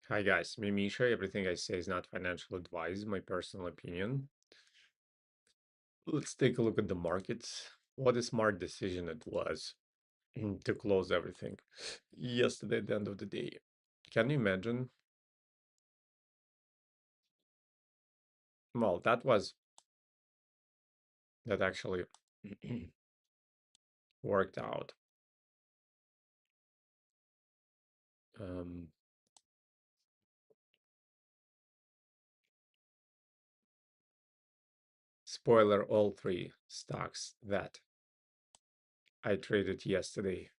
Hi guys, me Misha. Everything I say is not financial advice, my personal opinion. Let's take a look at the markets. What a smart decision it was to close everything yesterday at the end of the day. Can you imagine? Well, that actually worked out. Um, Spoiler, all three stocks that I traded yesterday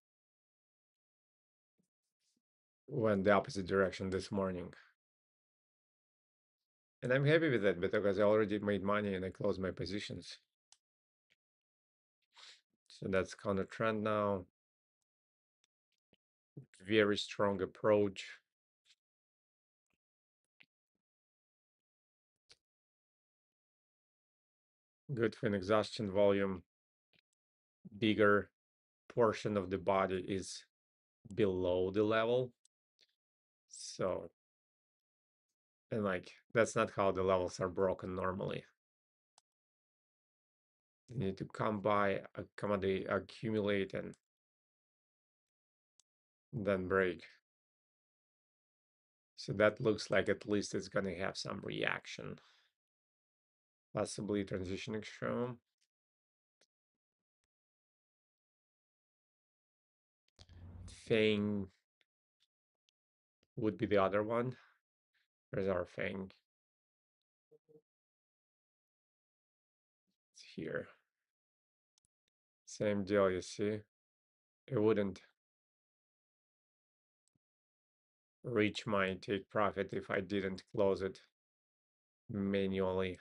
went the opposite direction this morning. And I'm happy with that because I already made money and I closed my positions. So that's counter trend now. Very strong approach. Good for an exhaustion volume. Bigger portion of the body is below the level. So, and like, that's not how the levels are broken normally. You need to come by, accommodate, accumulate, and then break. So that looks like at least it's going to have some reaction. Possibly transition extreme. Fang would be the other one. Where's our Fang? It's here. Same deal, you see. It wouldn't reach my take profit if I didn't close it manually.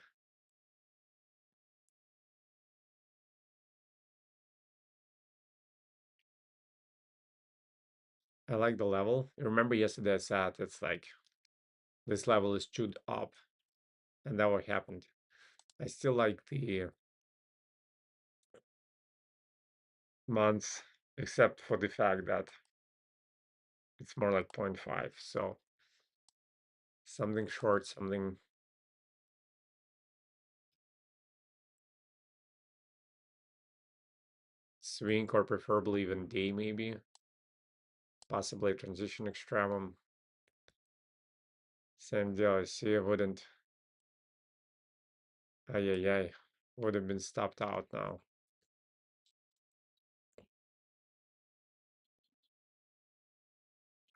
I like the level. Remember yesterday I said it's like this level is chewed up, and that what happened. I still like the months, except for the fact that it's more like 0.5. So something short, something swing, or preferably even day maybe. Possibly a transition extremum. Same deal. I see. I wouldn't. Ay ay ay. Would have been stopped out now.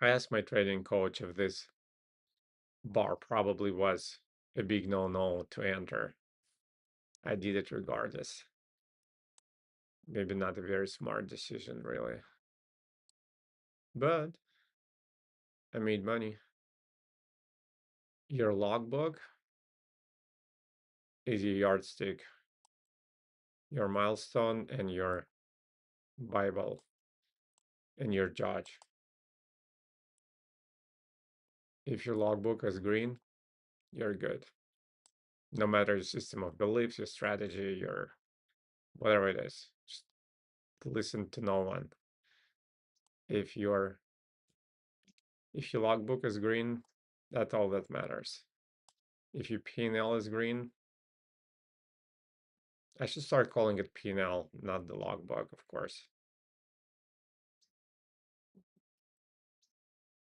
I asked my trading coach if this bar probably was a big no-no to enter. I did it regardless. Maybe not a very smart decision, really. But I made money. Your logbook is your yardstick, your milestone, and your Bible, and your judge. If your logbook is green, you're good. No matter your system of beliefs, your strategy, your whatever it is, just listen to no one. If your if your logbook is green, that's all that matters. If your P&L is green, I should start calling it P&L, not the logbook, of course.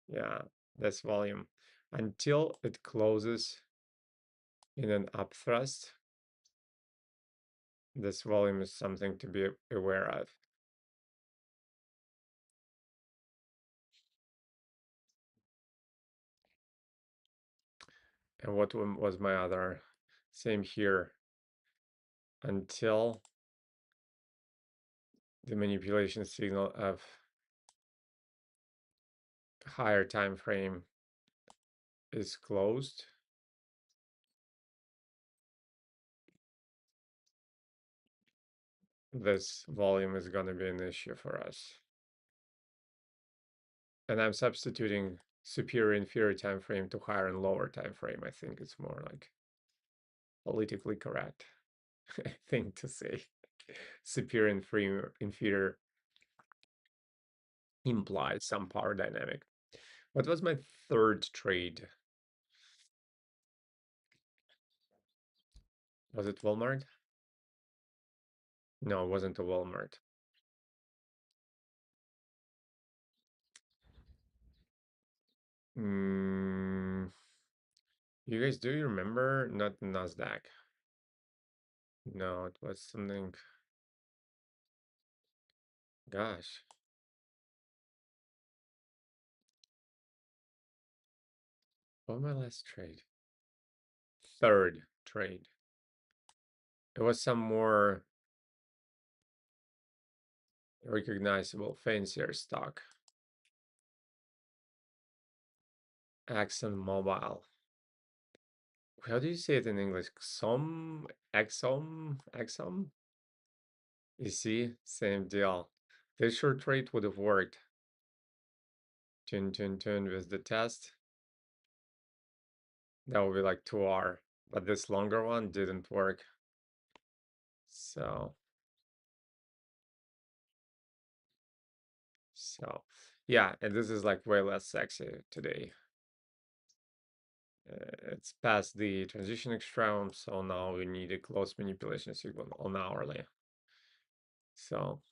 Yeah, this volume. Until it closes in an upthrust, this volume is something to be aware of. And what was my other? Same here. Until the manipulation signal of higher time frame is closed, this volume is going to be an issue for us. And I'm substituting superior inferior time frame to higher and lower time frame. I think it's more like politically correct thing to say. Superior and inferior implies some power dynamic. What was my third trade? Was it Walmart? No, it wasn't a Walmart. Mm, you guys, do you remember? Not Nasdaq. No, it was something. Gosh, what was my last trade? Third trade. It was some more recognizable, fancier stock. Exxon Mobil. How do you say it in English? Exxon? You see, same deal. This short trade would have worked. Tune with the test. That would be like 2 hour. But this longer one didn't work. So, so yeah, and this is like way less sexy today. It's past the transition extreme, so now we need a close manipulation signal on hourly. So,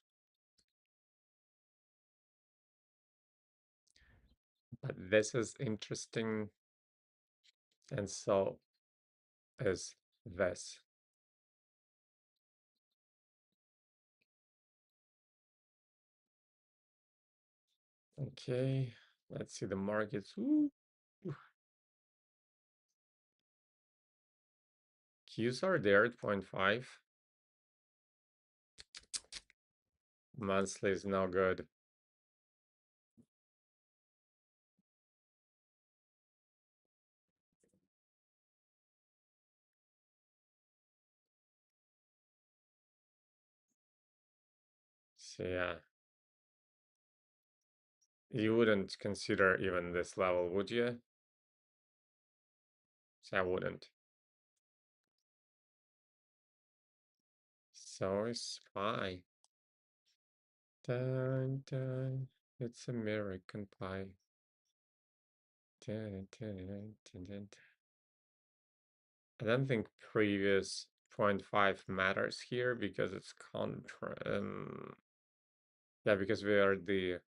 but this is interesting, and so is this. Okay, let's see the markets. Ooh. Qs are there at 0.5. Monthly is no good. So yeah, you wouldn't consider even this level, would you? So I wouldn't. So is SPY. Dun, dun. It's American Pie. Dun, dun, dun, dun, dun. I don't think previous 0.5 matters here because it's contra. Yeah, because we are the.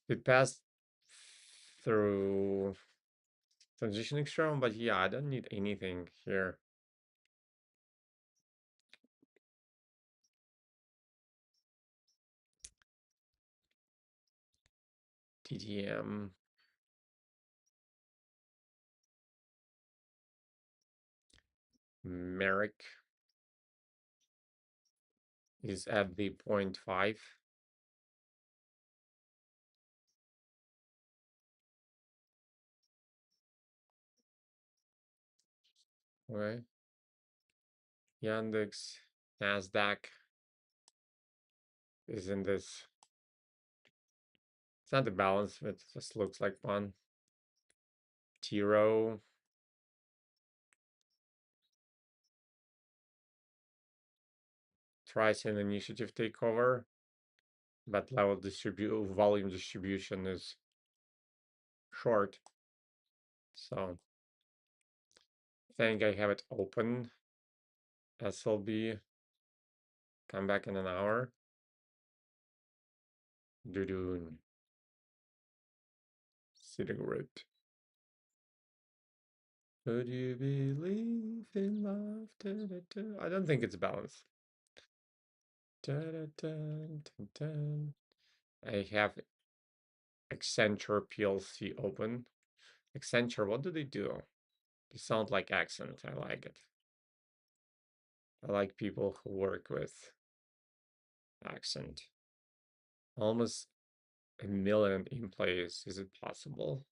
It passed through transition extreme, but yeah, I don't need anything here. TTM. Merrick is at the 0.5. Okay. Yandex, Nasdaq is in this. It's not the balance, it just looks like one. Tiro. Tries an initiative takeover, but volume distribution is short. So I think I have it open. SLB. Come back in an hour. Doo-doo. Cigarette. Could you believe in love? Da, da, da. I don't think it's balanced. Da, da, da, da, da. I have Accenture PLC open. Accenture, what do they do? They sound like accent. I like it. I like people who work with accent. Almost a million employees. Is it possible?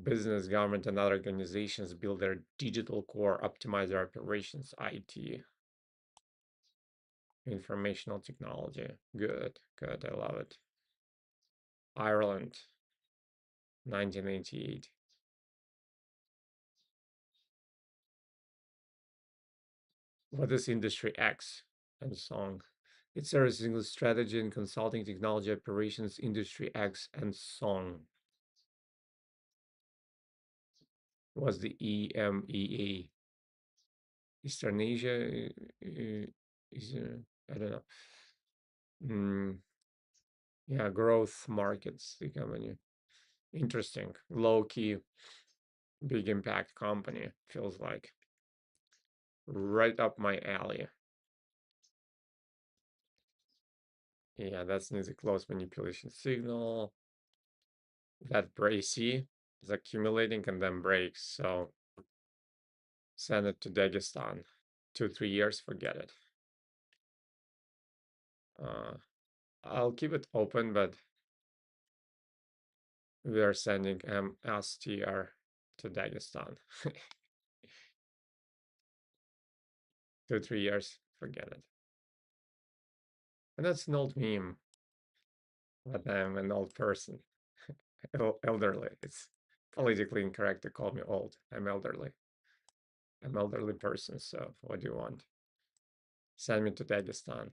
Business, government, and other organizations build their digital core, optimize their operations, IT, informational technology. Good, good. I love it. Ireland, 1988. What is Industry X and song? It serves English strategy and consulting, technology operations, industry X, and song. Was the EMEA? Eastern Asia? Is I don't know. Mm, yeah, growth markets. The company. Interesting. Low key, big impact company. Feels like right up my alley. Yeah, that's needs a close manipulation signal. That bracy is accumulating and then breaks. So send it to Dagestan. 2, 3 years, forget it. Uh, I'll keep it open, but we are sending MSTR to Dagestan. 2, 3 years, forget it. And that's an old meme, but I'm an old person. Elderly. It's politically incorrect to call me old. I'm elderly. I'm elderly person, so what do you want? Send me to Dagestan.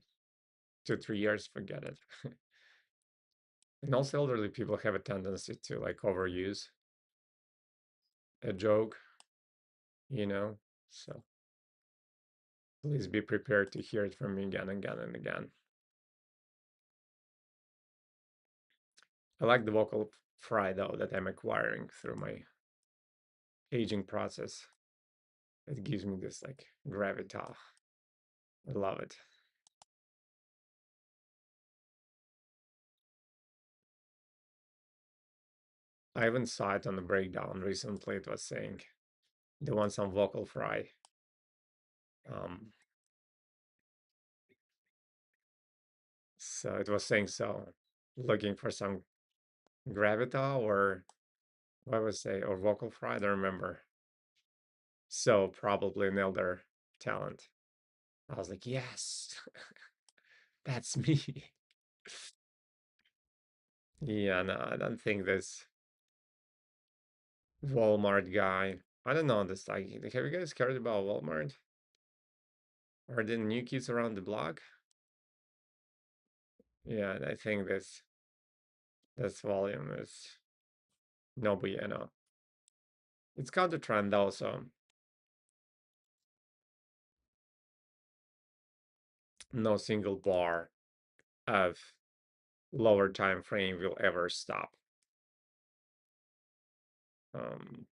2, 3 years, forget it. And also elderly people have a tendency to like overuse a joke, you know? So please be prepared to hear it from me again and again and again. I like the vocal fry though that I'm acquiring through my aging process. It gives me this like gravitas. I love it. I even saw it on the breakdown recently. It was saying they want some vocal fry. Um, so it was saying so, looking for some gravita or what was say or vocal fry. I don't remember. So probably an elder talent. I was like, yes, that's me. Yeah, no, I don't think this Walmart guy. I don't know this. Like, have you guys heard about Walmart? Or the new kids around the block? Yeah, I think this volume is no bueno. It's counter trend also. No single bar of lower time frame will ever stop. Um,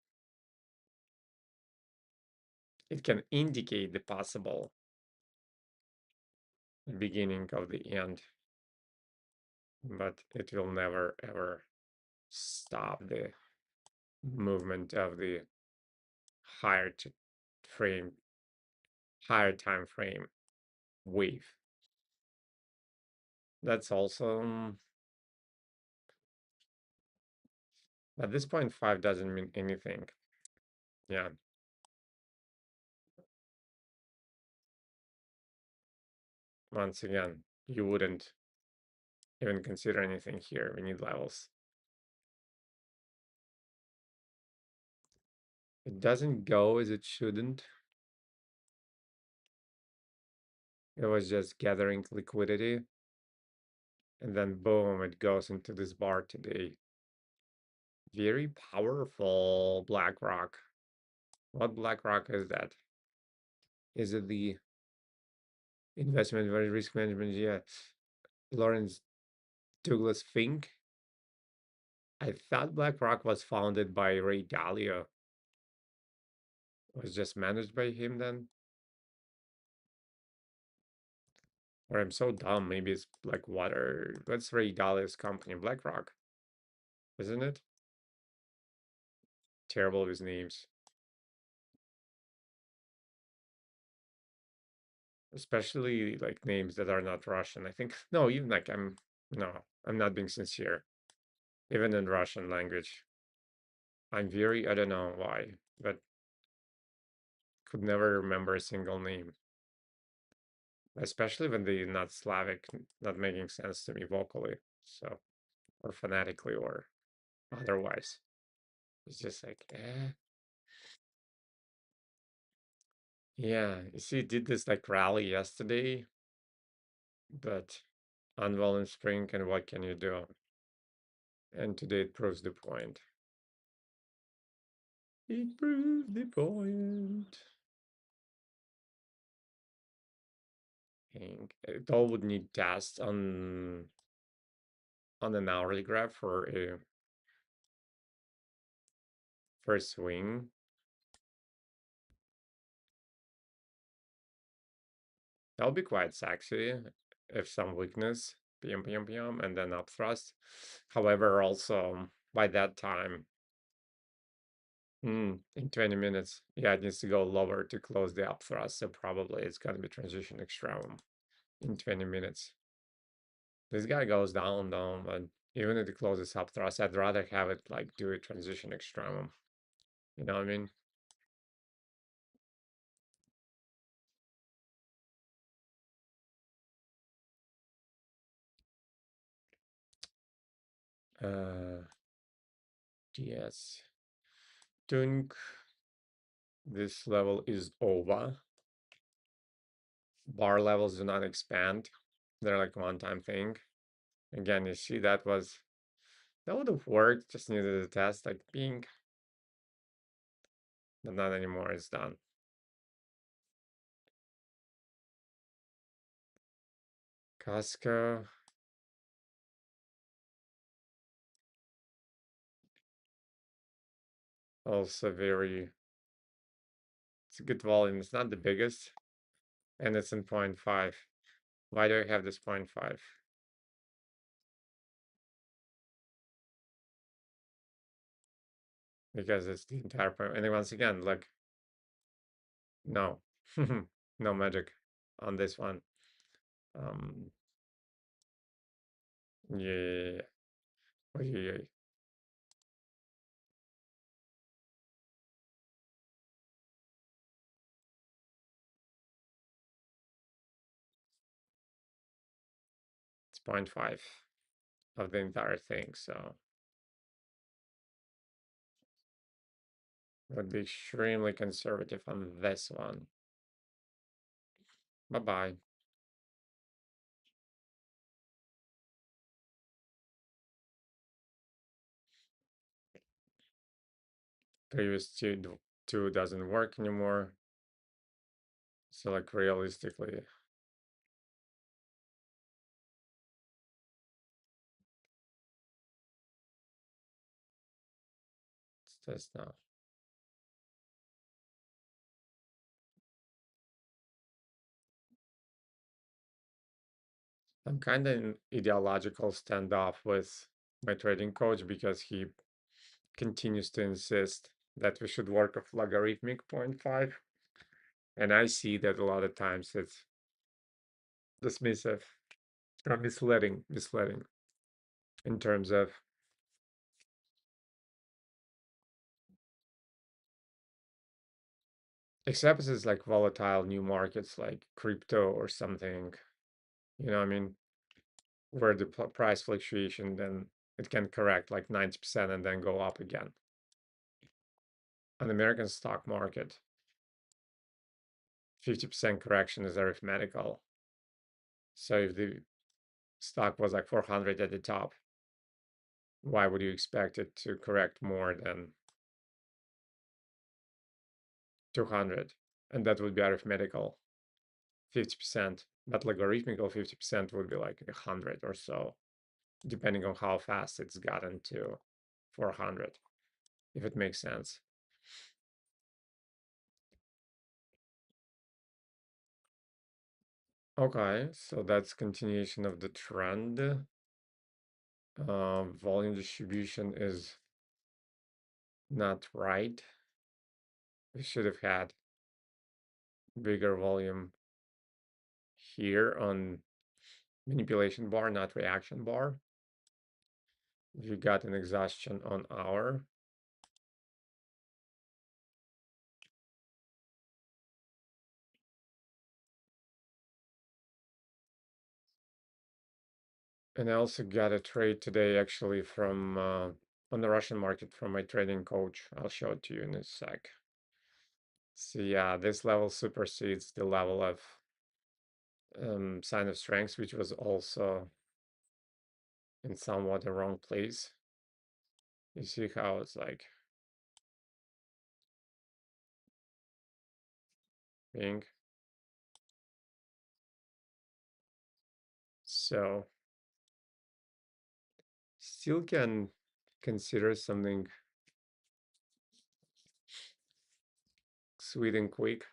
it can indicate the possible beginning of the end, but it will never ever stop the movement of the higher frame, higher time frame wave. That's also at this point 5 doesn't mean anything. Yeah. Once again, you wouldn't even consider anything here. We need levels. It doesn't go as it shouldn't. It was just gathering liquidity. And then boom, it goes into this bar today. Very powerful BlackRock. What BlackRock is that? Is it the investment risk management? Yeah. Lawrence Douglas Fink. I thought BlackRock was founded by Ray Dalio. Was just managed by him then? Or I'm so dumb. Maybe it's like water. What's Ray Dalio's company? BlackRock, isn't it? Terrible with names. Especially like names that are not Russian. I think no, even like I'm not being sincere. Even in Russian language. I'm very I don't know why, but could never remember a single name. Especially when they're not Slavic, not making sense to me vocally. So or phonetically or otherwise. It's just like, eh. Yeah, you see, it did this like rally yesterday. but unwell spring, and what can you do? And today it proves the point. It proves the point. And it all would need tests on an hourly graph for a swing. That'll be quite sexy if some weakness, PM, and then up thrust. However, also by that time, in 20 minutes, yeah, it needs to go lower to close the up thrust. So probably it's gonna be transition extremum in 20 minutes. This guy goes down, but even if it closes up thrust, I'd rather have it like do a transition extremum. You know what I mean? Uh, yes. Think this level is over. Bar levels do not expand. They're like one-time thing. Again, you see that would have worked, just needed a test, like ping, but not anymore, it's done. Costco, also it's a good volume. It's not the biggest, and it's in point 0.5. Why do I have this point 0.5? Because it's the entire point. And once again, look, no, no magic on this one. Um, yeah, oh, yeah, it's point 0.5 of the entire thing, so would be extremely conservative on this one. Bye bye. Previous two doesn't work anymore. So like realistically, it's this now. I'm kind of in ideological standoff with my trading coach because he continues to insist that we should work of logarithmic point 0.5. And I see that a lot of times it's dismissive or misleading in terms of except it's like volatile new markets like crypto or something, you know what I mean, where the price fluctuation then it can correct like 90% and then go up again. On the American stock market, 50% correction is arithmetical. So if the stock was like 400 at the top, why would you expect it to correct more than 200? And that would be arithmetical 50%, but logarithmical 50% would be like 100 or so, depending on how fast it's gotten to 400, if it makes sense. Okay, so that's continuation of the trend. Volume distribution is not right. We should have had bigger volume here on manipulation bar, not reaction bar. You got an exhaustion on hour. And I also got a trade today actually from on the Russian market from my trading coach. I'll show it to you in a sec. So yeah, this level supersedes the level of sign of strength, which was also in somewhat the wrong place. You see how it's like being. So still can consider something sweet and quick.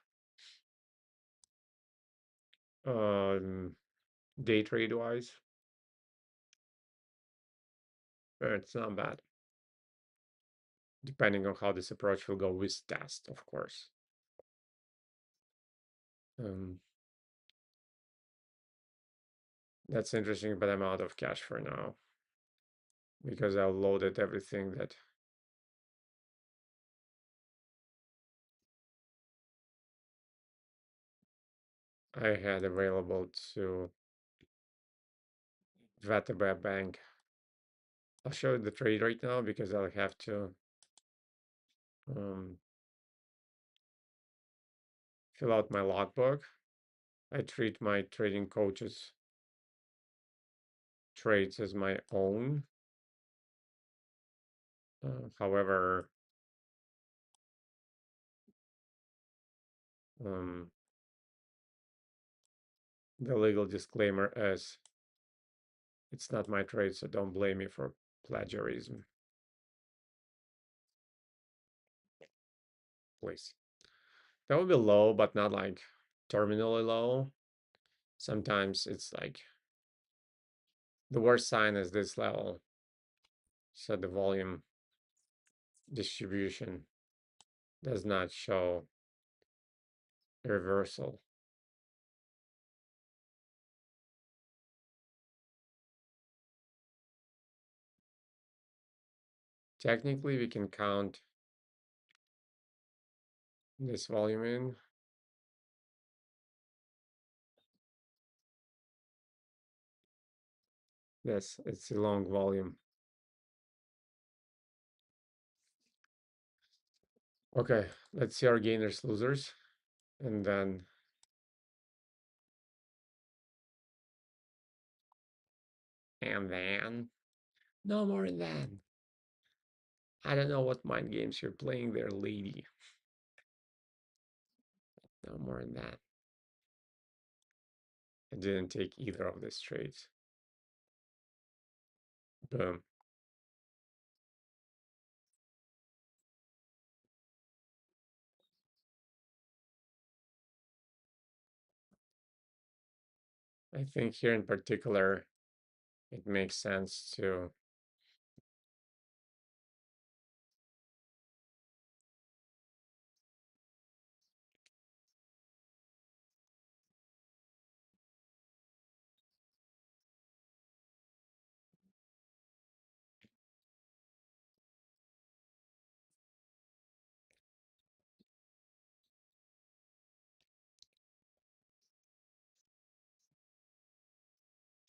Um, Day trade wise, it's not bad. Depending on how this approach will go with test, of course. Um, that's interesting, but I'm out of cash for now because I loaded everything that I had available to Vataba Bank. I'll show you the trade right now because I'll have to um, fill out my logbook. I treat my trading coach's trades as my own. However, um, the legal disclaimer is it's not my trade, so don't blame me for plagiarism, please. That would be low, but not like terminally low. Sometimes it's like the worst sign is this level. So the volume distribution does not show a reversal. Technically, we can count this volume in. Yes, it's a long volume. Okay, let's see our gainers, losers, and then no more than. I don't know what mind games you're playing there, lady. No more than that. I didn't take either of these trades. Boom. I think here in particular, it makes sense to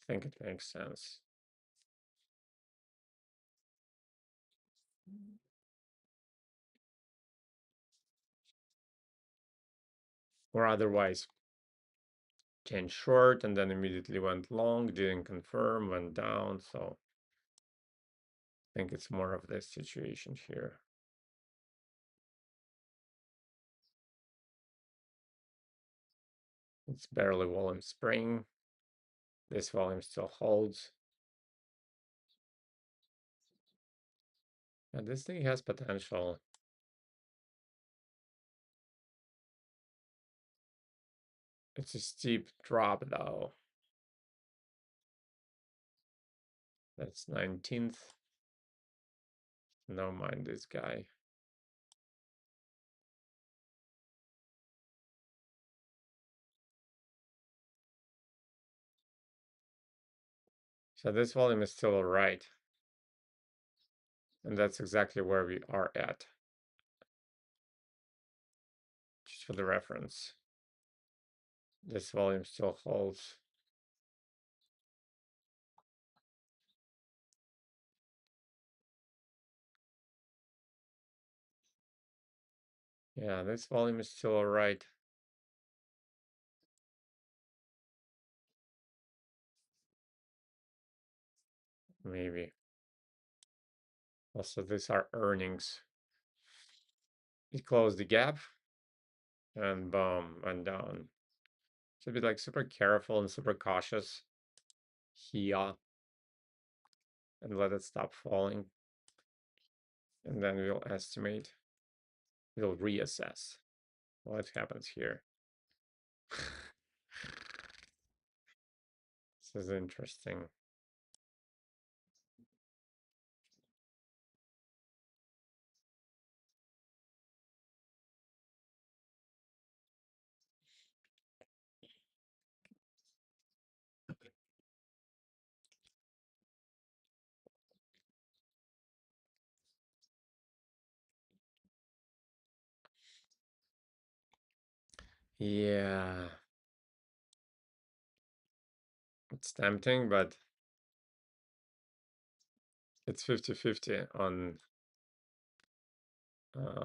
think it makes sense. Or otherwise, changed short and then immediately went long, didn't confirm, went down. So I think it's more of this situation here. It's barely volume spring. This volume still holds. And this thing has potential. It's a steep drop though. That's 19th. No mind this guy. So this volume is still alright. And that's exactly where we are at. Just for the reference. This volume still holds. Yeah, this volume is still alright. maybe. Also, these are earnings. It closed the gap and boom, went down. Should be like super careful and super cautious here and let it stop falling. And then we'll estimate, we'll reassess what happens here. This is interesting. Yeah, it's tempting, but it's 50-50 on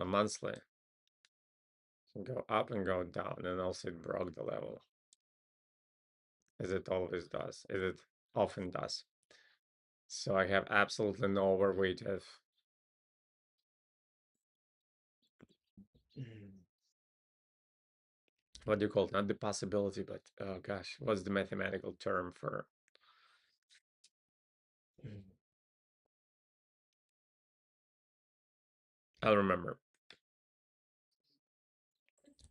monthly. Can go up and go down, and also it broke the level, as it always does, as it often does. So I have absolutely no overweight of what do you call it? Not the possibility, but oh gosh, what's the mathematical term for? I'll remember.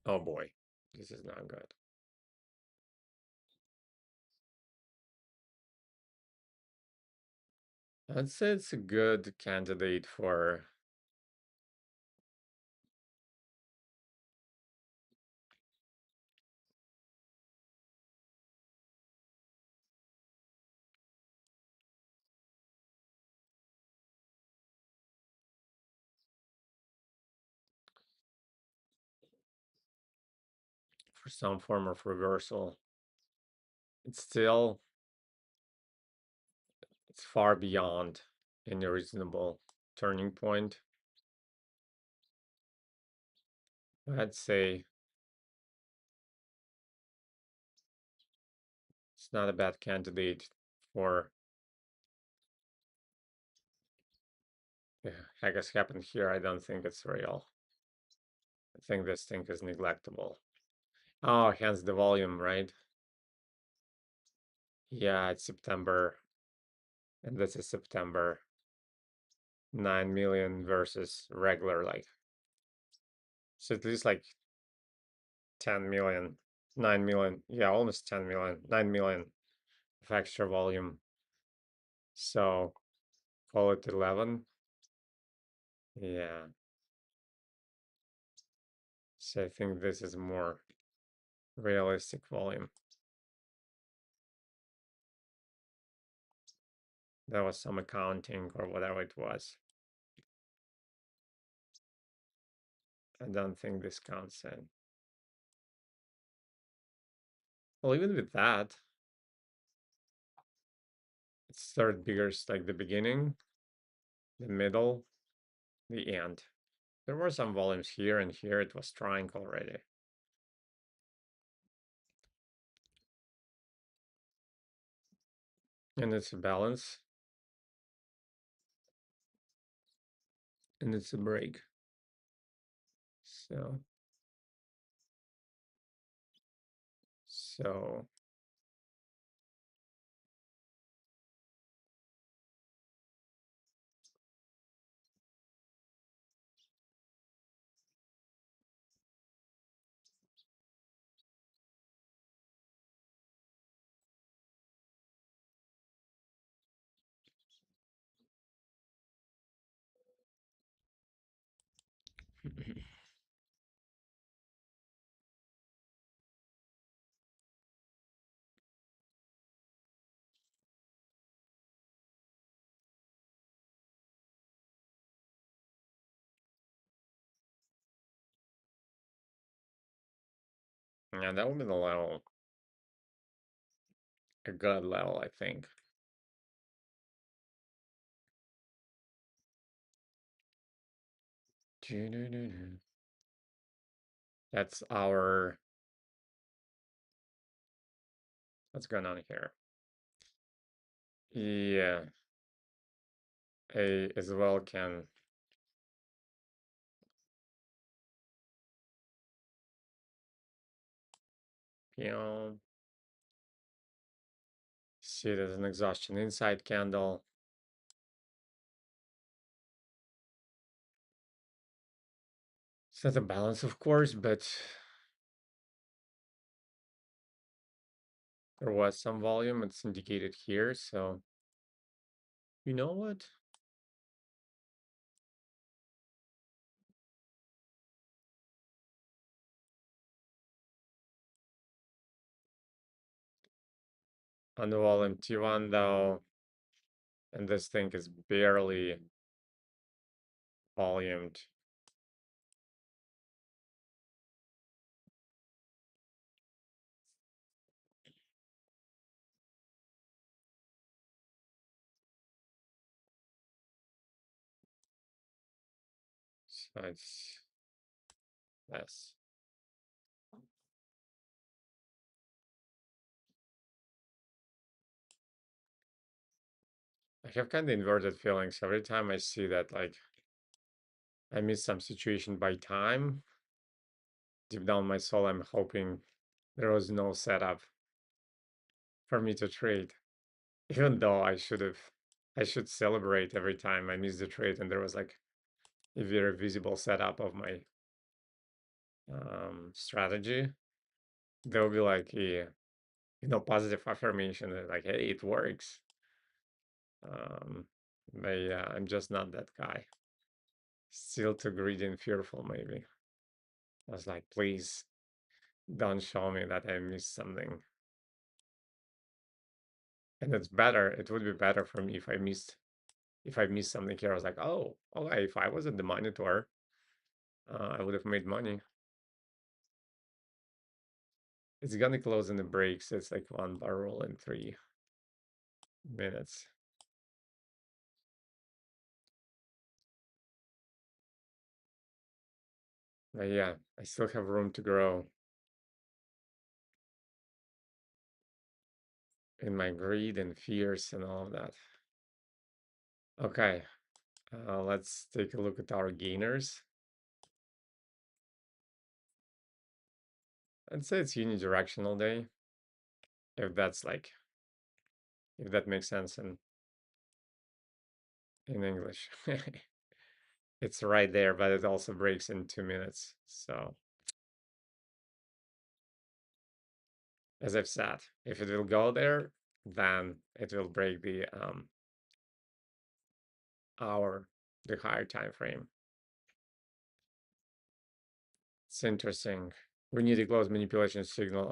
Oh boy, this is not good. I'd say it's a good candidate for some form of reversal. It's still it's far beyond any reasonable turning point. I'd say it's not a bad candidate for the heck has happened here. I don't think it's real. I think this thing is neglectable. Oh, hence the volume, right? Yeah, it's September, and this is September. 9 million versus regular, like, so at least like 10 million, 9 million, yeah, almost 10 million, 9 million of extra volume. So call it 11. Yeah. So I think this is more realistic volume. That was some accounting or whatever it was. I don't think this counts in. Well, even with that, it's third biggest, like the beginning, the middle, the end. There were some volumes here and here. It was trying already. And it's a balance. And it's a break. So, so yeah, that would be the level, a good level, I think. That's our, what's going on here? Yeah, I as well can, you know, see it as an exhaustion inside candle. It's not a balance, of course, but there was some volume. It's indicated here. So, you know what? On the volume T1, though, and this thing is barely volumed. So it's less. I have kind of inverted feelings every time I see that, like, I miss some situation by time. Deep down my soul, I'm hoping there was no setup for me to trade. Even though I should celebrate every time I miss the trade and there was like a very visible setup of my strategy. There will be like a, positive affirmation that like, hey, it works. Um, but yeah, I'm just not that guy. Still too greedy and fearful, maybe. I was like, please don't show me that I missed something. And it's better. It would be better for me if I missed something here. I was like, oh, okay, if I was at the monitor, I would have made money. It's gonna close in the breaks. It's like one barrel in 3 minutes. But yeah, I still have room to grow in my greed and fears and all of that. Okay, let's take a look at our gainers. I'd say it's unidirectional day, if that's like, if that makes sense in English. It's right there, but it also breaks in 2 minutes. So, as I've said, if it will go there, then it will break the hour, the higher time frame. It's interesting. We need a close manipulation signal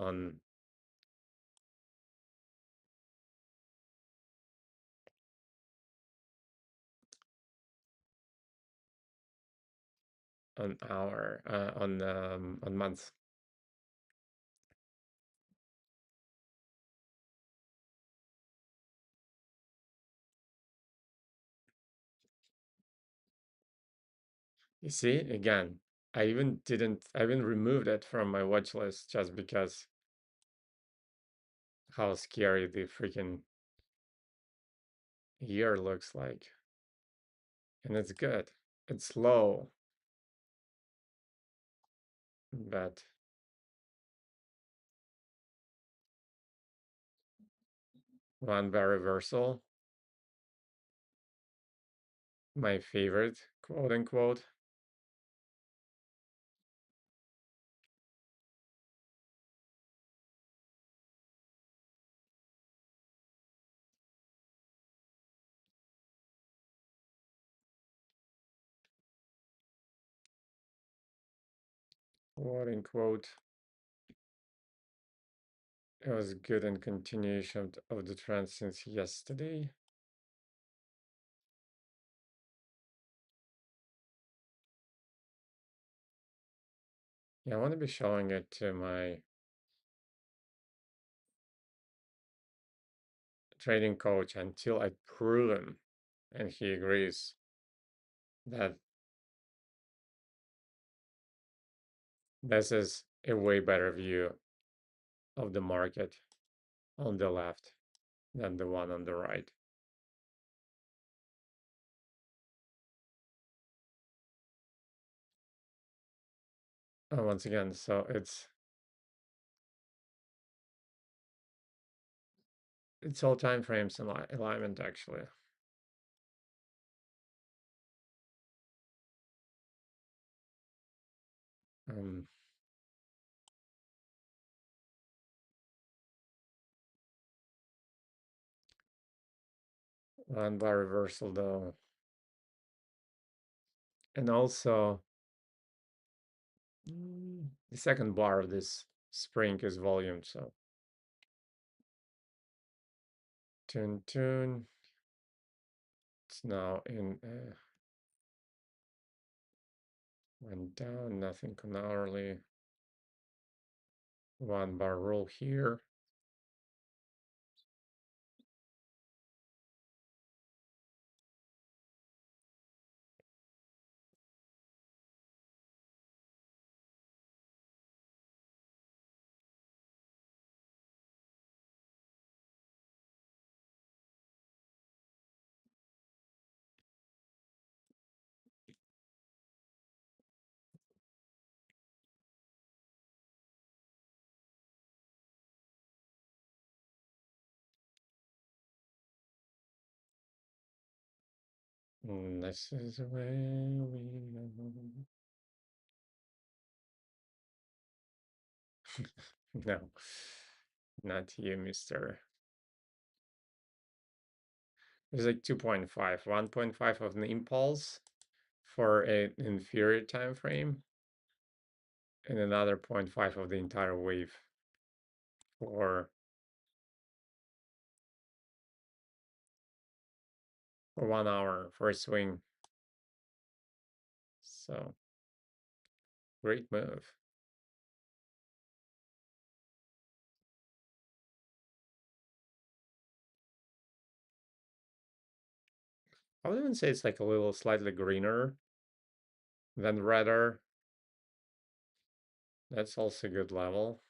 hour on month. You see, again, I even removed it from my watch list just because how scary the freaking year looks like. And it's good. It's low, but one bar reversal, my favorite, quote unquote. Quote unquote. It was good in continuation of the trend since yesterday. Yeah, I want to be showing it to my trading coach until I prove him and he agrees that this is a way better view of the market on the left than the one on the right. Once again, so it's all time frames and alignment actually. Um, One bar reversal though, and also the second bar of this spring is volume. So tune. It's now in went down, nothing on hourly. One bar rule here. This is where we go. No, not you, mister. It's like 2.5, 1.5 of an impulse for an inferior time frame, and another 0.5 of the entire wave for 1 hour for a swing. So great move. I would even say it's like a little slightly greener than redder. That's also a good level.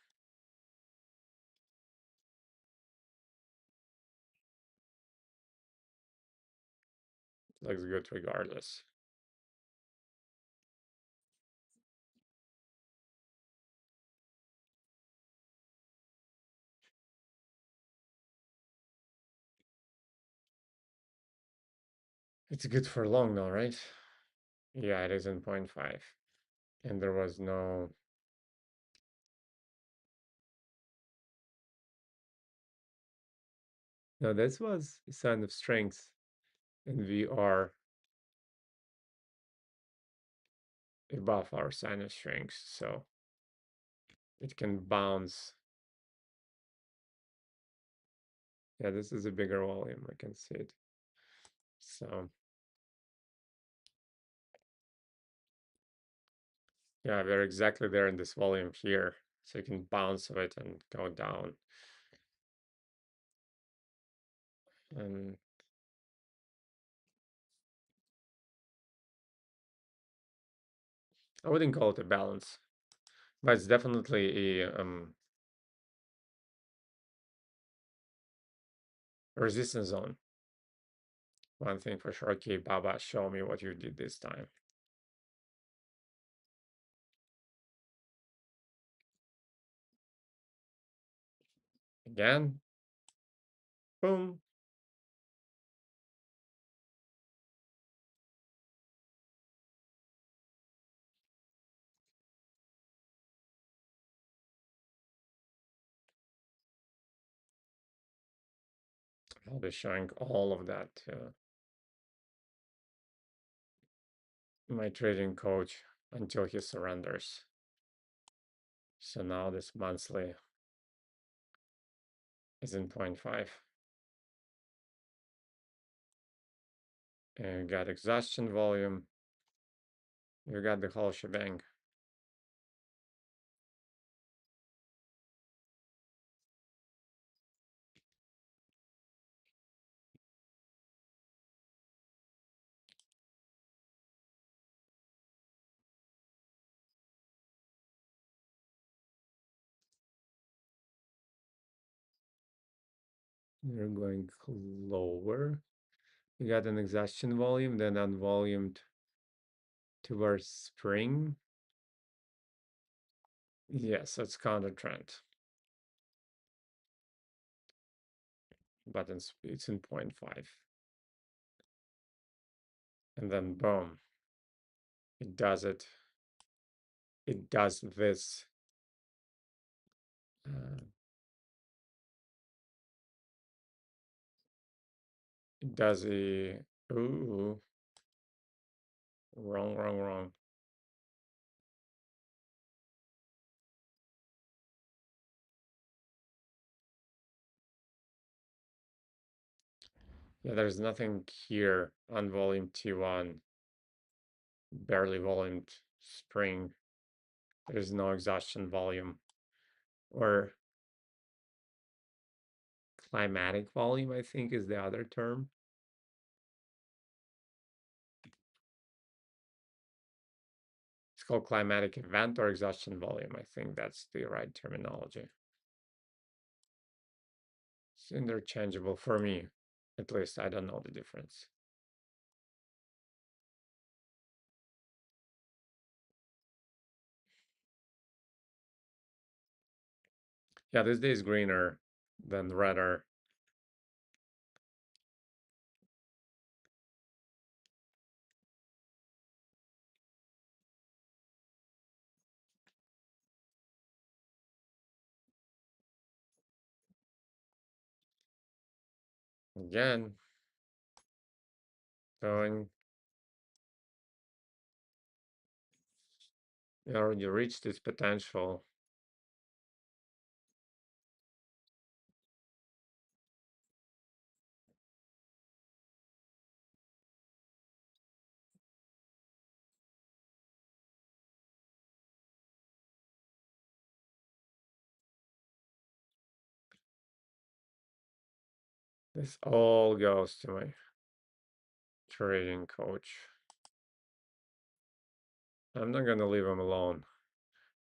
Looks good regardless. It's good for long though, right? Yeah, it is in 0.5. And there was no... No, this was a sign of strength. And we are above our sign of strength. So it can bounce. Yeah, this is a bigger volume. I can see it. So yeah, we're exactly there in this volume here. So you can bounce of it and go down. And I wouldn't call it a balance, but it's definitely a resistance zone. One thing for sure. Okay, Baba, show me what you did this time. Again, boom. I'll be showing all of that to my trading coach until he surrenders. So now this monthly is in 0.5. And you got exhaustion volume. You got the whole shebang. You're going lower. You got an exhaustion volume, then unvolumed towards spring. Yes, it's counter trend, but it's in 0.5. And then boom, it does it. It does this. Uh, it does a, ooh, wrong, wrong, wrong. Yeah, there's nothing here on volume T1, barely volumed spring. There's no exhaustion volume or climatic volume, I think is the other term. It's called climatic event or exhaustion volume. I think that's the right terminology. It's interchangeable for me. At least I don't know the difference. Yeah, this day is greener than redder. Again, going, you reached its potential. This all goes to my trading coach. I'm not gonna leave him alone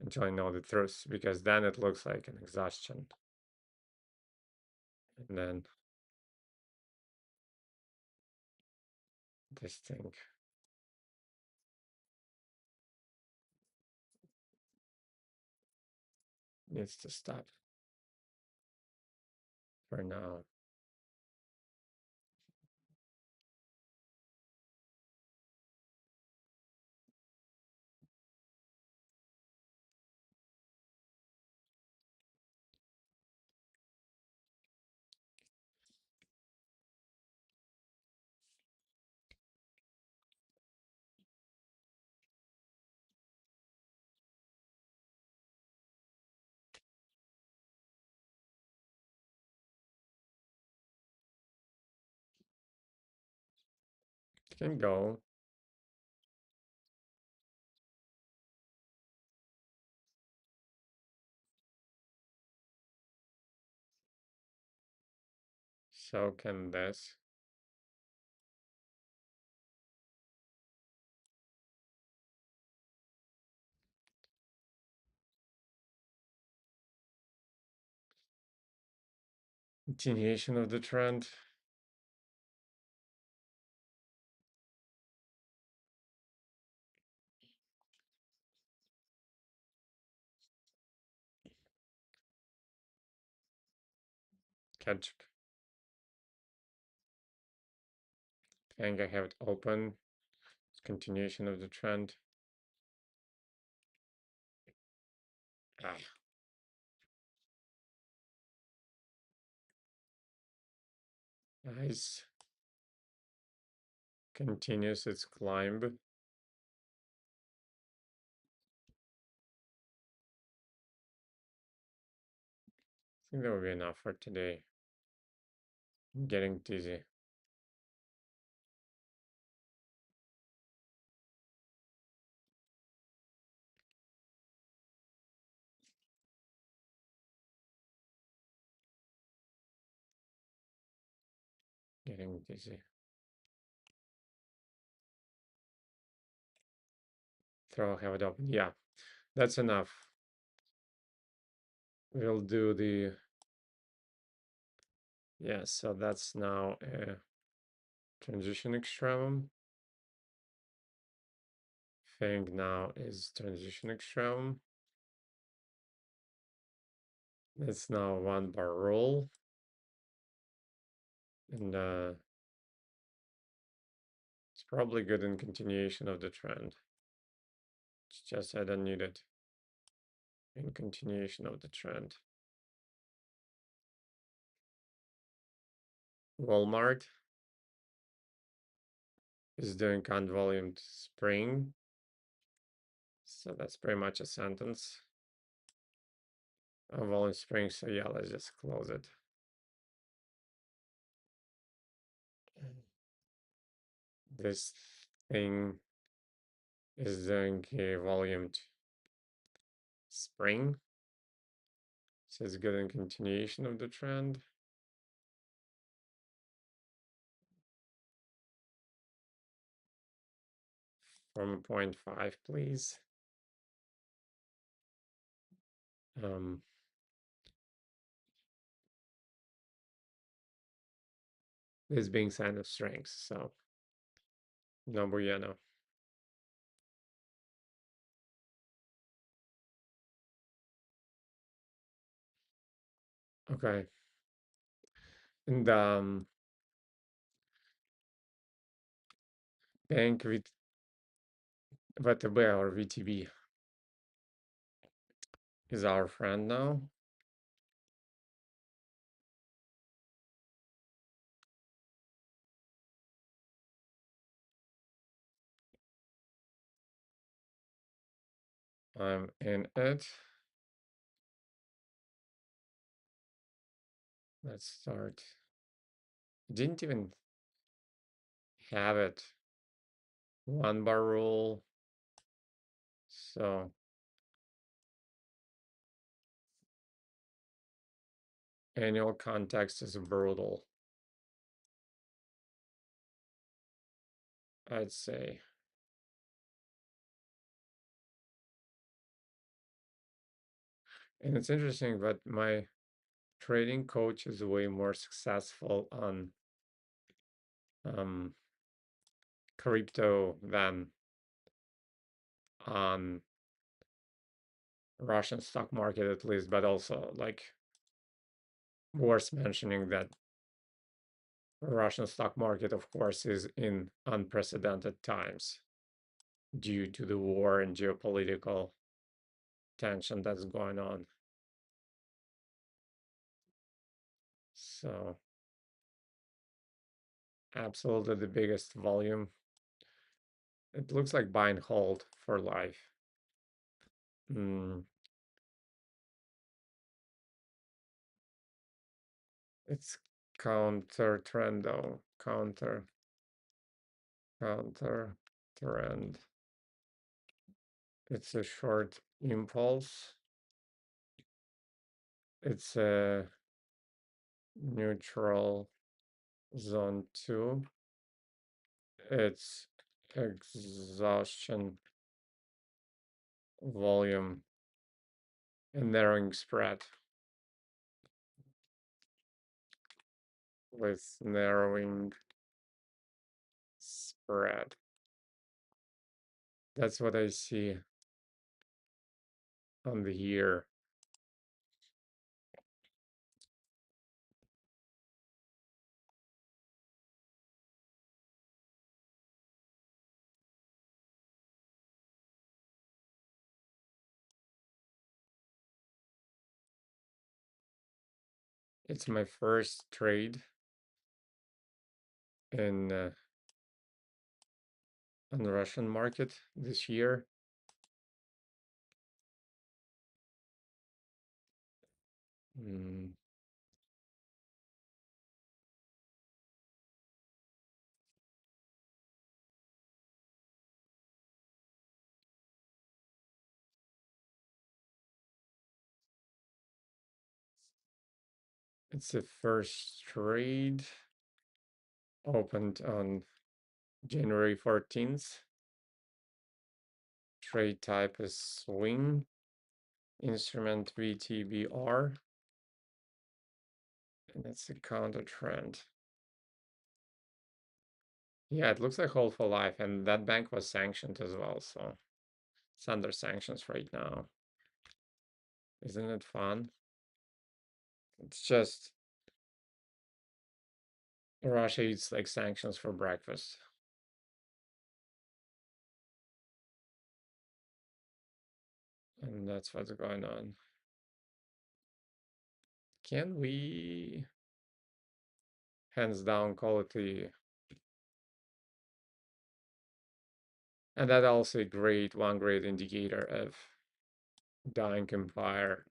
until I know the truth, because then it looks like an exhaustion. And then this thing needs to stop for now. It can go. So can this. Continuation of the trend. Catch. And I have it open. It's continuation of the trend. Ah, nice. Continues its climb. I think that would be enough for today. I'm getting dizzy. Getting dizzy. Have it open. Yeah, that's enough. We'll do the, yeah, so that's now a transition extremum. Thing now is transition extremum. It's now 1 bar rule. And it's probably good in continuation of the trend. It's just I don't need it in continuation of the trend. Walmart is doing convoluted spring. So that's pretty much a sentence. A volume spring, so yeah, let's just close it. This thing is doing a volume spring. So it's good in continuation of the trend. From 0.5, please. This being sign of strength, so no bueno. Okay. And bank with VTB or VTB is our friend now. I'm in it. Let's start. Didn't even have it. 1 bar rule. So annual context is brutal, I'd say. And it's interesting, but my trading coach is way more successful on crypto than on Russian stock market, at least, but also like worth mentioning that Russian stock market, of course, is in unprecedented times due to the war and geopolitical tension that's going on. So absolutely the biggest volume. It looks like buy and hold for life. It's counter trend though. Counter trend. It's a short impulse. It's a neutral zone 2. It's exhaustion volume and narrowing spread with narrowing spread. That's what I see on the year. It's my first trade in on the Russian market this year. It's the first trade opened on January 14th. Trade type is swing. Instrument VTBR. And it's a counter trend. Yeah, it looks like hold for life, and that bank was sanctioned as well, so it's under sanctions right now. Isn't it fun? It's just Russia eats like sanctions for breakfast. And that's what's going on. Can we hands down call it the and that also a great one great indicator of dying empire.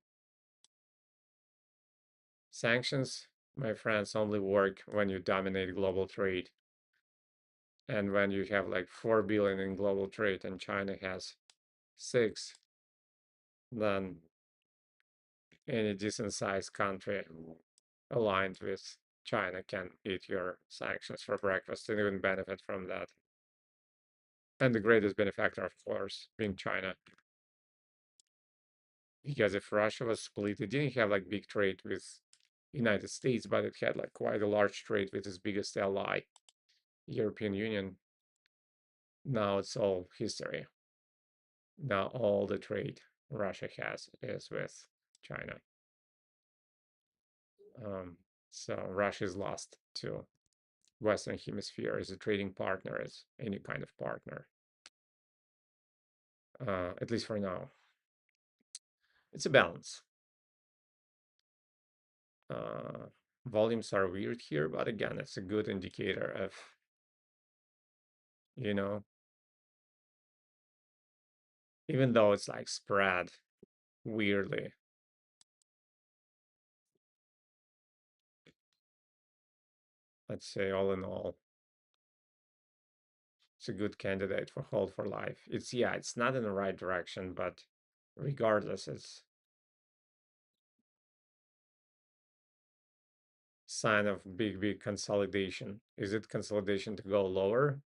Sanctions, my friends, only work when you dominate global trade. And when you have like 4 billion in global trade and China has 6, then any decent sized country aligned with China can eat your sanctions for breakfast and even benefit from that. And the greatest benefactor, of course, being China. Because if Russia was split, it didn't have like big trade with United States, but it had like quite a large trade with its biggest ally, European Union. Now it's all history. Now all the trade Russia has is with China. Um, so Russia is lost to Western Hemisphere as a trading partner, as any kind of partner, at least for now. It's a balance. Uh, volumes are weird here, but again, it's a good indicator of, you know, even though it's like spread weirdly. Let's say all in all, it's a good candidate for hold for life. It's yeah, it's not in the right direction, but regardless, it's sign of big consolidation. Is it consolidation to go lower?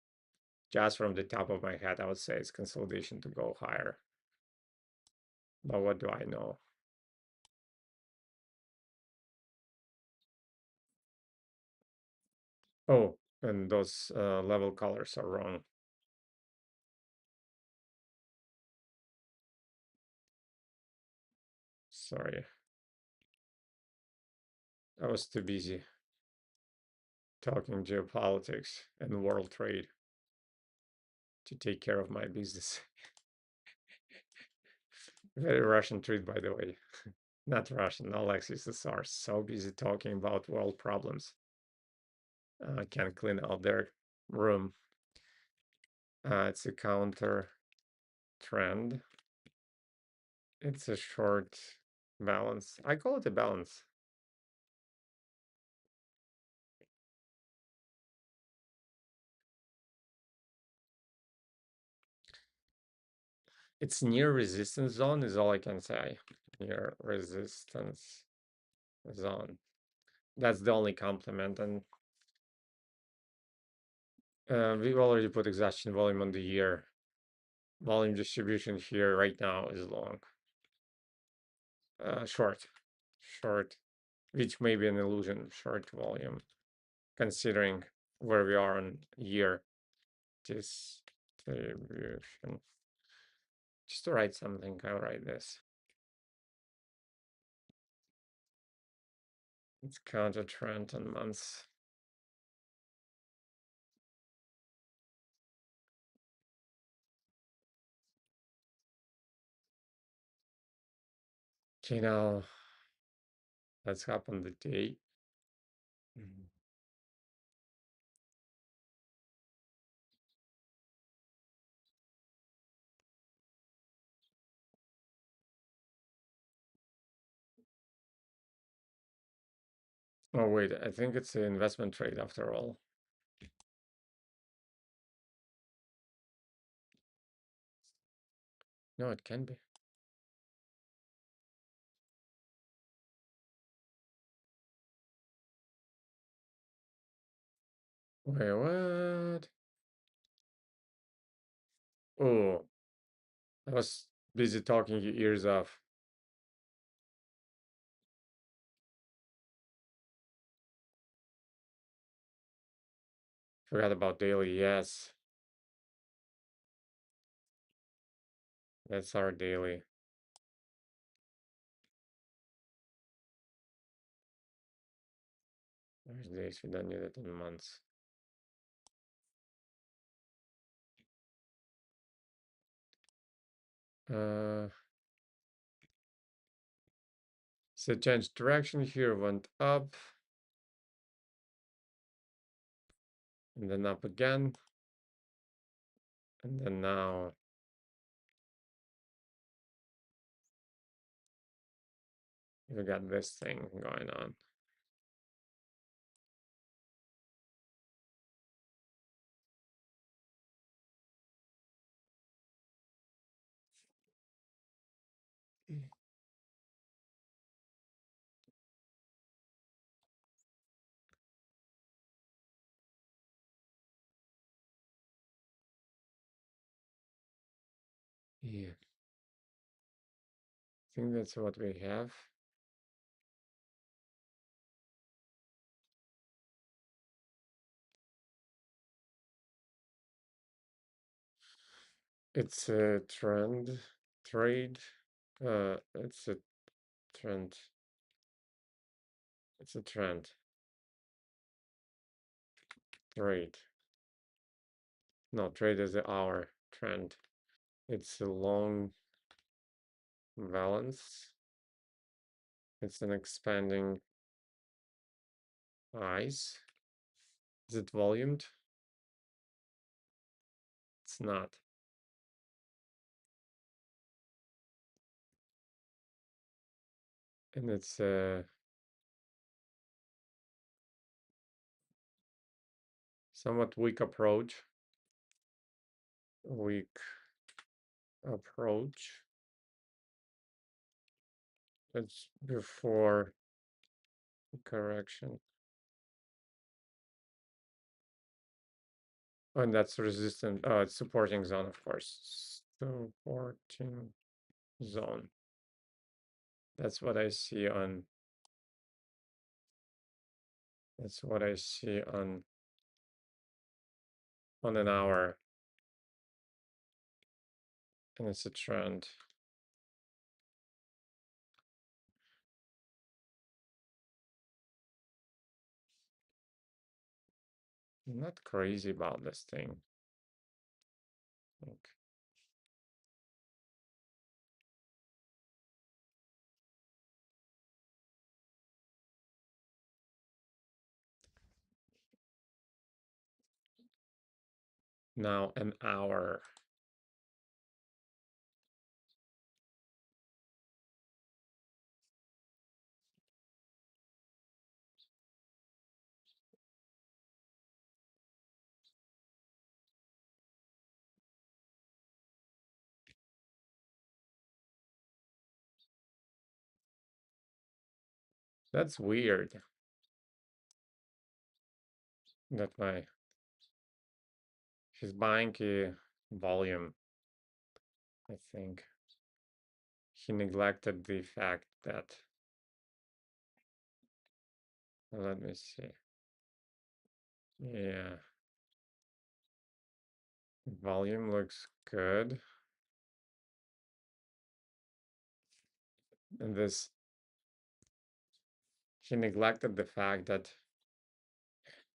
Just from the top of my head, I would say it's consolidation to go higher. But what do I know? Oh, and those level colors are wrong. Sorry, I was too busy talking geopolitics and world trade to take care of my business. Very Russian treat, by the way. Not Russian. Alexis are so busy talking about world problems. I can't clean out their room. It's a counter trend. It's a short balance. I call it a balance. It's near resistance zone is all I can say. Near resistance zone. That's the only compliment. And we've already put exhaustion volume on the year. Volume distribution here right now is long. Short. Short. Which may be an illusion. Short volume. Considering where we are on year distribution. Just to write something, I'll write this. It's counter trend on months. Okay, now let's hop on the date. Mhm. Oh, wait, I think it's an investment trade after all. No, it can be. Wait, what? Oh, I was busy talking your ears off. Forgot about daily. Yes, that's our daily. There's days we don't need it in months. So change direction here, went up, and then up again, and then now we got this thing going on. Yeah, I think that's what we have. It's a trend trade. It's a trend. It's a trend trade. No, trade is the hour trend. It's a long balance. It's an expanding eyes. Is it volumed? It's not. And it's a somewhat weak approach. Weak approach. It's before correction. And that's resistant. It's supporting zone, of course. Supporting zone. That's what I see on. That's what I see on an hour, and it's a trend. I'm not crazy about this thing. Okay. Now an hour. That's weird. That my he's buying a volume. I think he neglected the fact that. Let me see. Yeah, volume looks good. And this, he neglected the fact that,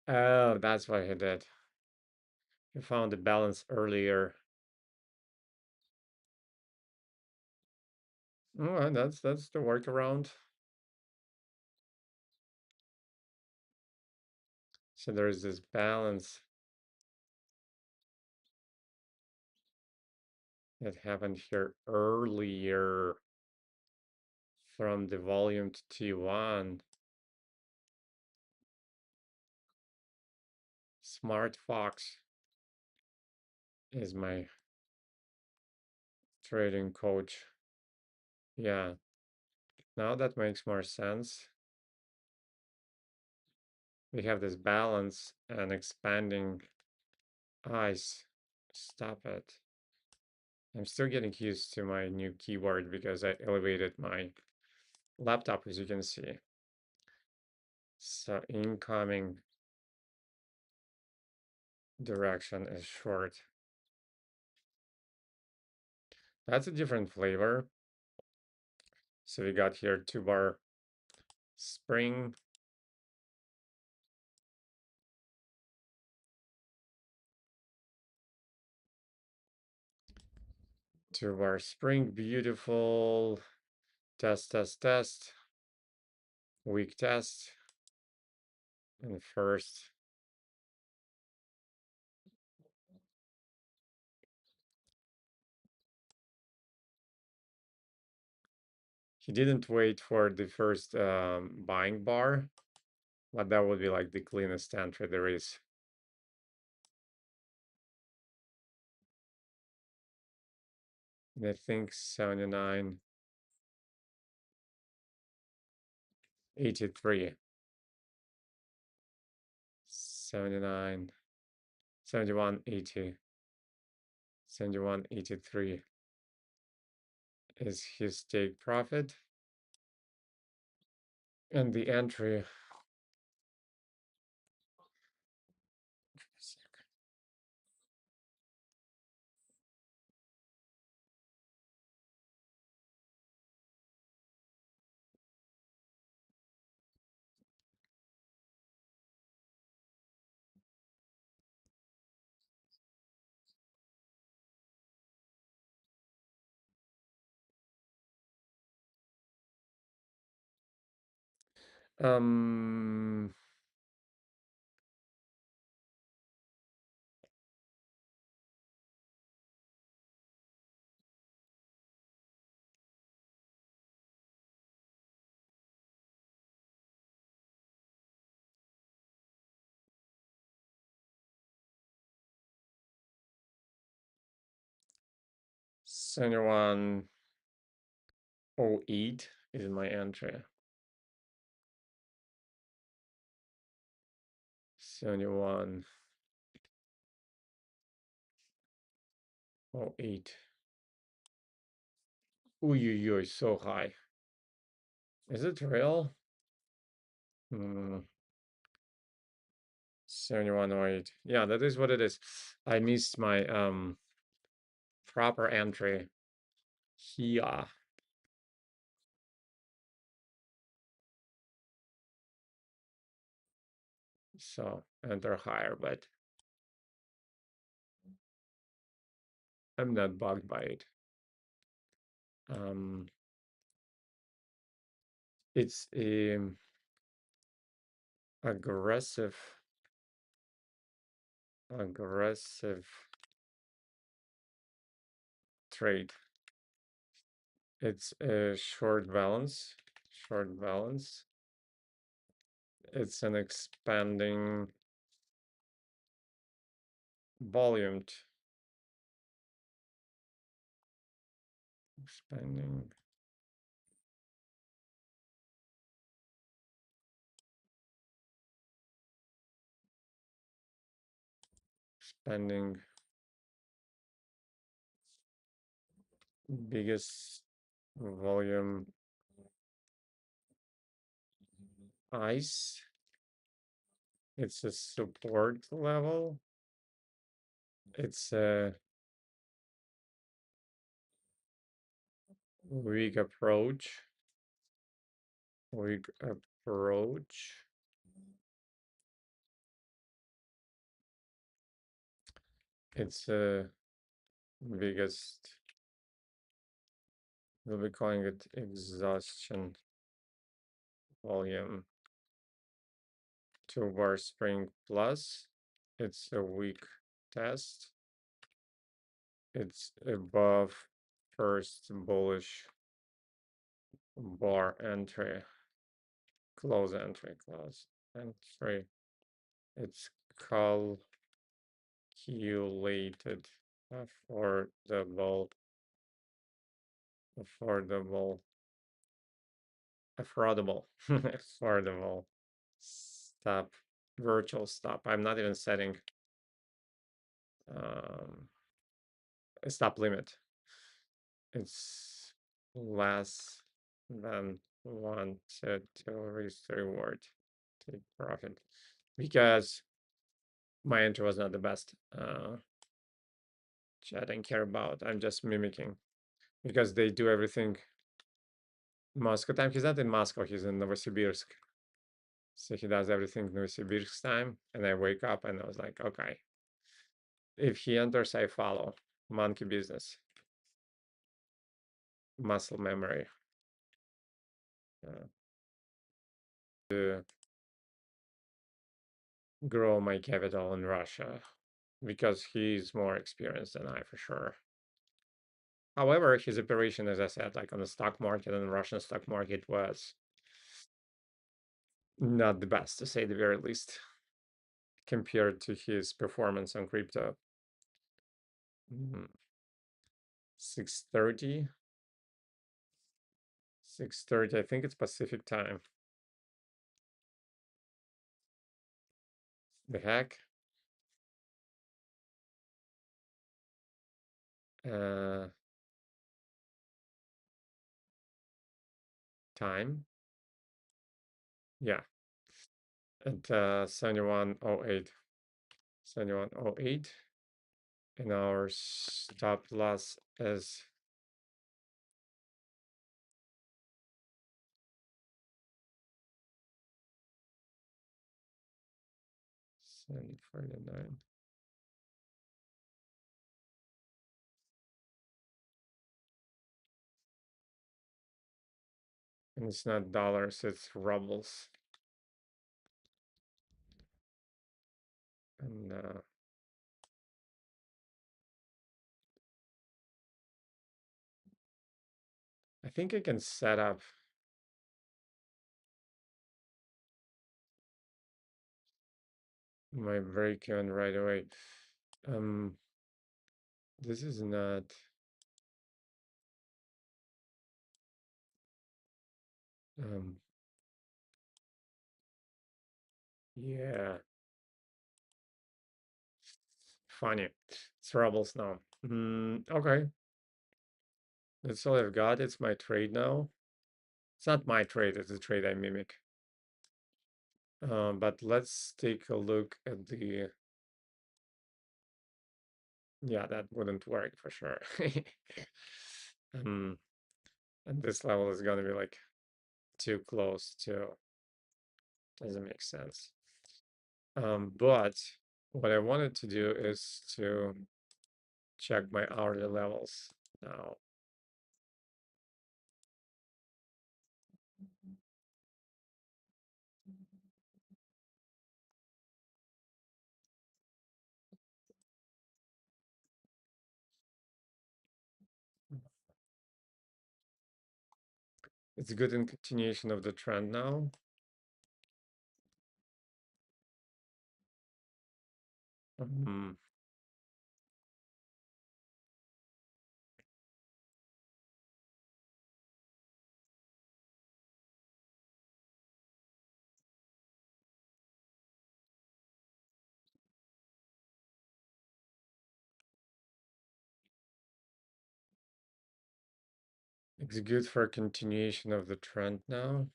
oh, that's what he did. He found the balance earlier. Oh, that's the workaround. So there's this balance that happened here earlier from the volume to T1. Smart Fox is my trading coach. Yeah, now that makes more sense. We have this balance and expanding eyes. Stop it. I'm still getting used to my new keyboard because I elevated my laptop, as you can see. So incoming direction is short. That's a different flavor. So we got here 2-bar spring To our spring, beautiful. Test, test, test. Weak test. And first. He didn't wait for the first buying bar, but that would be like the cleanest entry there is. And I think 79, 83, 79, 71, 80, 71, 83 is his take profit. And the entry, um, 7108 is my entry. 7108. Ooh, so high. Is it real? 7108. Yeah, that is what it is. I missed my proper entry here. So enter higher, but I'm not bugged by it. It's a aggressive trade. It's a short balance. It's an expanding volume. Expanding. Expanding. Biggest volume ice. It's a support level. It's a weak approach. Weak approach. It's a biggest. We'll be calling it exhaustion volume. 2-bar spring plus. It's a weak test. It's above first bullish bar entry. Close entry. It's calculated affordable affordable stop, virtual stop. I'm not even setting a stop limit. It's less than wanted to reach the reward, take profit, because my entry was not the best. Which I don't care about. I'm just mimicking because they do everything Moscow time. He's not in Moscow. He's in Novosibirsk. So he does everything Novosibirsk time. And I wake up and I was like, okay, if he enters, I follow. Monkey business. muscle memory uh, to grow my capital in Russia because he's more experienced than I for sure. However, his operation, as I said, like on the stock market and the Russian stock market was not the best to say the very least compared to his performance on crypto. 6:30, 6:30. I think it's Pacific time. The heck? Uh, time? Yeah, at 71:08. 71:08. And our stop loss is 749. And it's not dollars, it's rubles. And I think I can set up my break-even right away. Um, this is not. Um, yeah, funny. It's rubles now. Okay, that's all I've got. It's my trade now. It's not my trade, it's a trade I mimic. But let's take a look at the. Yeah, that wouldn't work for sure. um, and this level is gonna be like too close to. Doesn't make sense. But what I wanted to do is to check my hourly levels now. It's good in continuation of the trend now. Um, it's good for continuation of the trend now.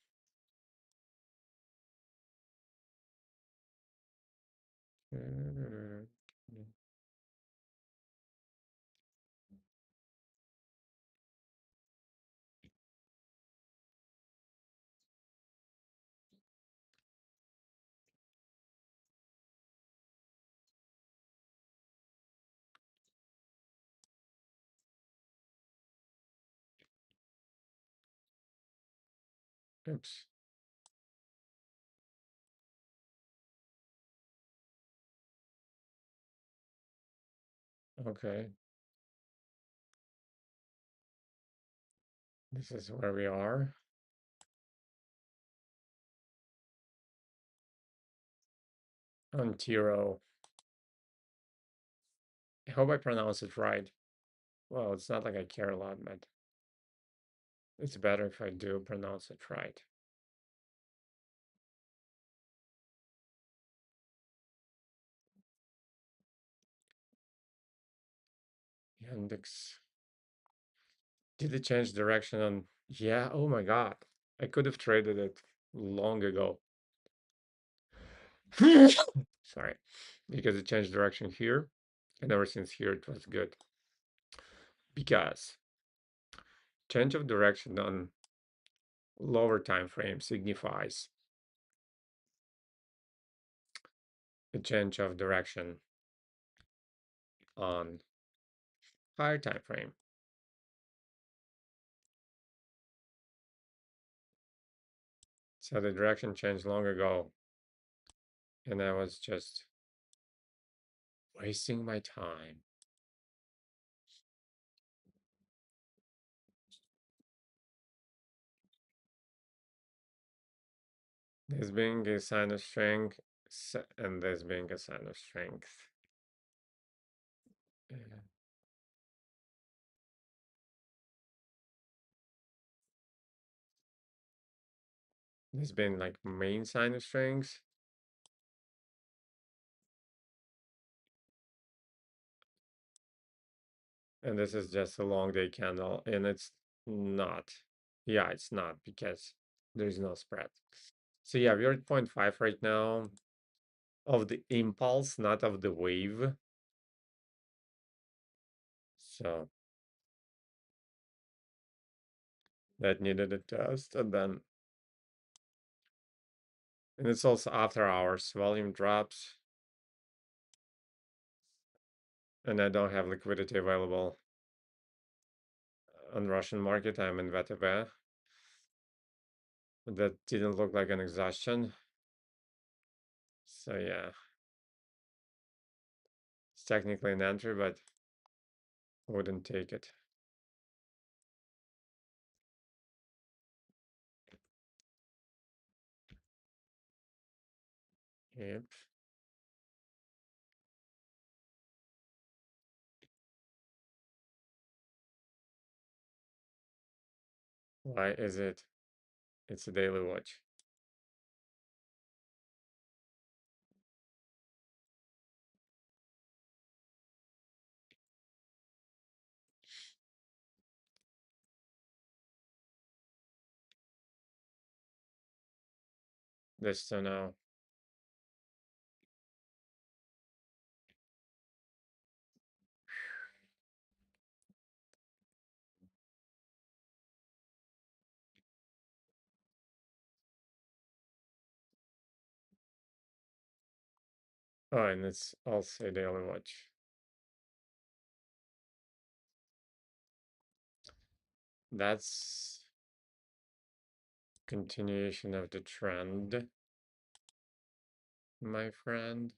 Oops. Okay. This is where we are. On Tiro. I hope I pronounce it right. Well, it's not like I care a lot, but it's better if I do pronounce it right. Yandex. Did it change direction on? Yeah, oh my God. I could have traded it long ago. Sorry. Because it changed direction here. And ever since here, it was good. Because change of direction on lower time frame signifies a change of direction on higher time frame. So the direction changed long ago, and I was just wasting my time. This being a sign of strength, and this being a sign of strength. Yeah. This being like main sign of strength, and this is just a long day candle, and it's not. Yeah, it's not because there's no spread. So yeah, we're at 0.5 right now of the impulse, not of the wave. So that needed a test, and it's also after hours. Volume drops, and I don't have liquidity available on Russian market. I'm in VTB. That didn't look like an exhaustion. So yeah, it's technically an entry, but wouldn't take it. Yep. Why is it? It's a daily watch. This to know. Oh, and it's also a daily watch. That's continuation of the trend, my friend.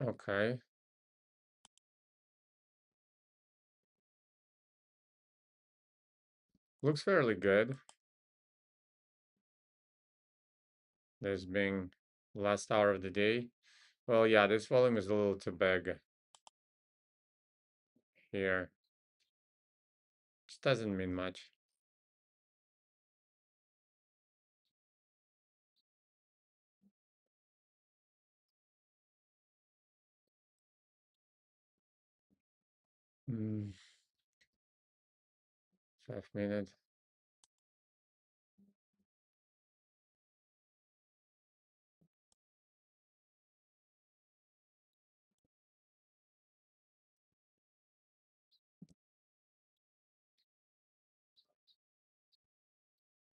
Okay. Looks fairly good. There's being last hour of the day. Well, yeah, this volume is a little too big here. Just doesn't mean much. Mm, 5 minutes.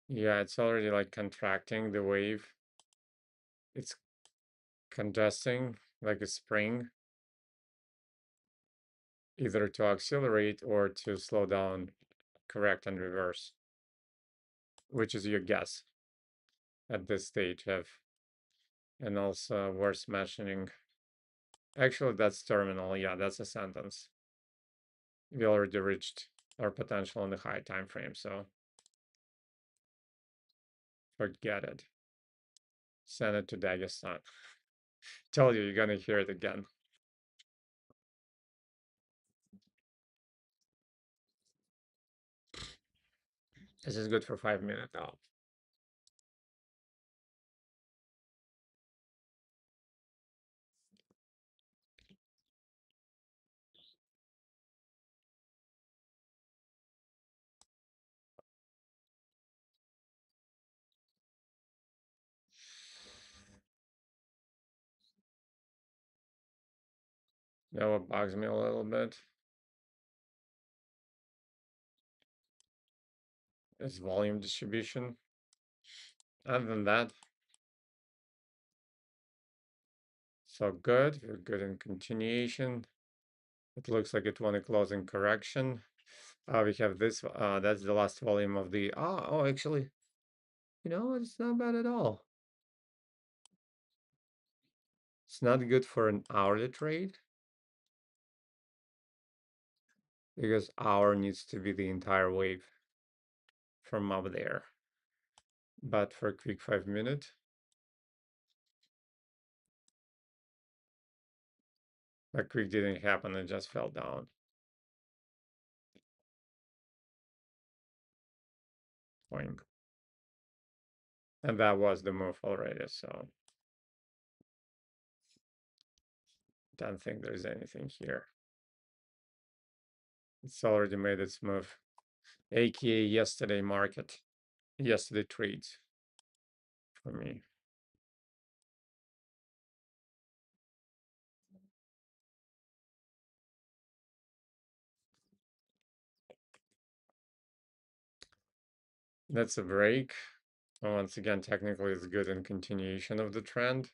Yeah, it's already like contracting the wave. It's congesting like a spring, either to accelerate or to slow down, correct, and reverse, which is your guess at this stage of. And also worth mentioning. Actually, that's terminal. Yeah, that's a sentence. We already reached our potential in the high time frame, so forget it. Send it to Dagestan. Tell you, you're gonna hear it again. This is good for 5 minutes now. Now what bugs me a little bit is volume distribution. Other than that, so good. We're good in continuation. It looks like it won a closing correction. We have this. That's the last volume of the. Oh, actually, it's not bad at all. It's not good for an hourly trade because hour needs to be the entire wave from up there. But for a quick 5 minute, that quick didn't happen. It just fell down. Boing. And that was the move already. So don't think there's anything here. It's already made its move. AKA yesterday market, yesterday trades for me. That's a break. Once again, technically it's good in continuation of the trend,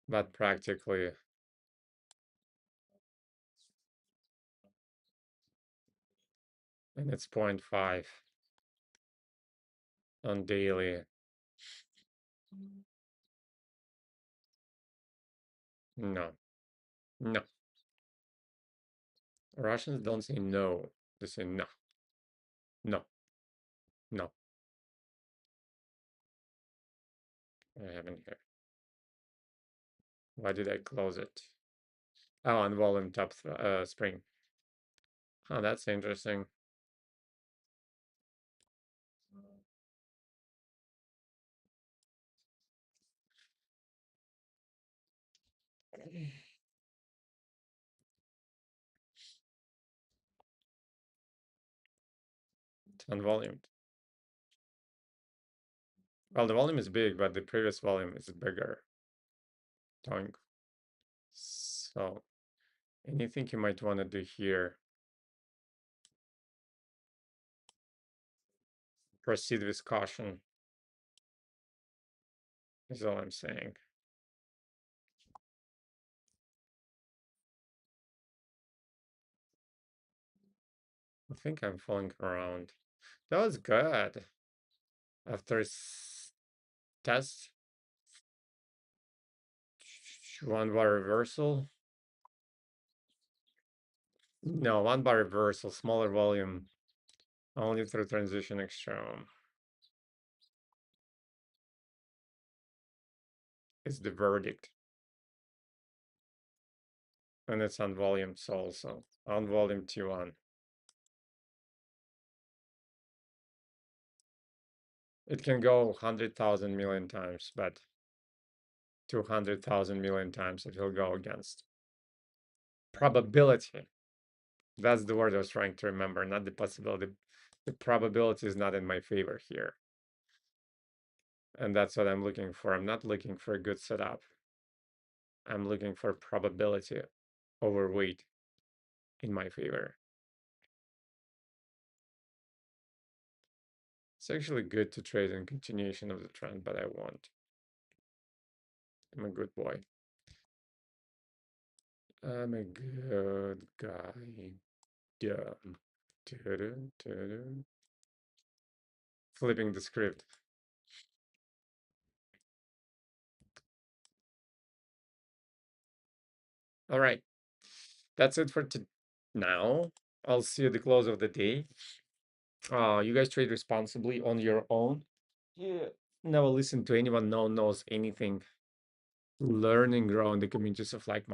but practically, and it's 0.5 on daily. No, no. Russians don't say no. They say no, no, no. I haven't here. Why did I close it? Oh, on volume top spring. Oh, that's interesting. It's on volume. Well, the volume is big, but the previous volume is bigger. Doink. So, anything you might want to do here? Proceed with caution, is all I'm saying. I think I'm falling around. That was good. After test, 1 bar reversal. No, 1 bar reversal, smaller volume, only through transition extreme. Is the verdict. And it's on volumes also, on volume T1. It can go 100,000 million times, but 200,000 million times it will go against. Probability. That's the word I was trying to remember, not the possibility. The probability is not in my favor here. And that's what I'm looking for. I'm not looking for a good setup. I'm looking for probability overweight in my favor. It's actually good to trade in continuation of the trend, but I won't. I'm a good boy. I'm a good guy. Dumb. Flipping the script. All right. That's it for now. I'll see you at the close of the day. You guys trade responsibly on your own. Yeah. Never listen to anyone no one knows anything. Learn and grow in the communities of like-minded.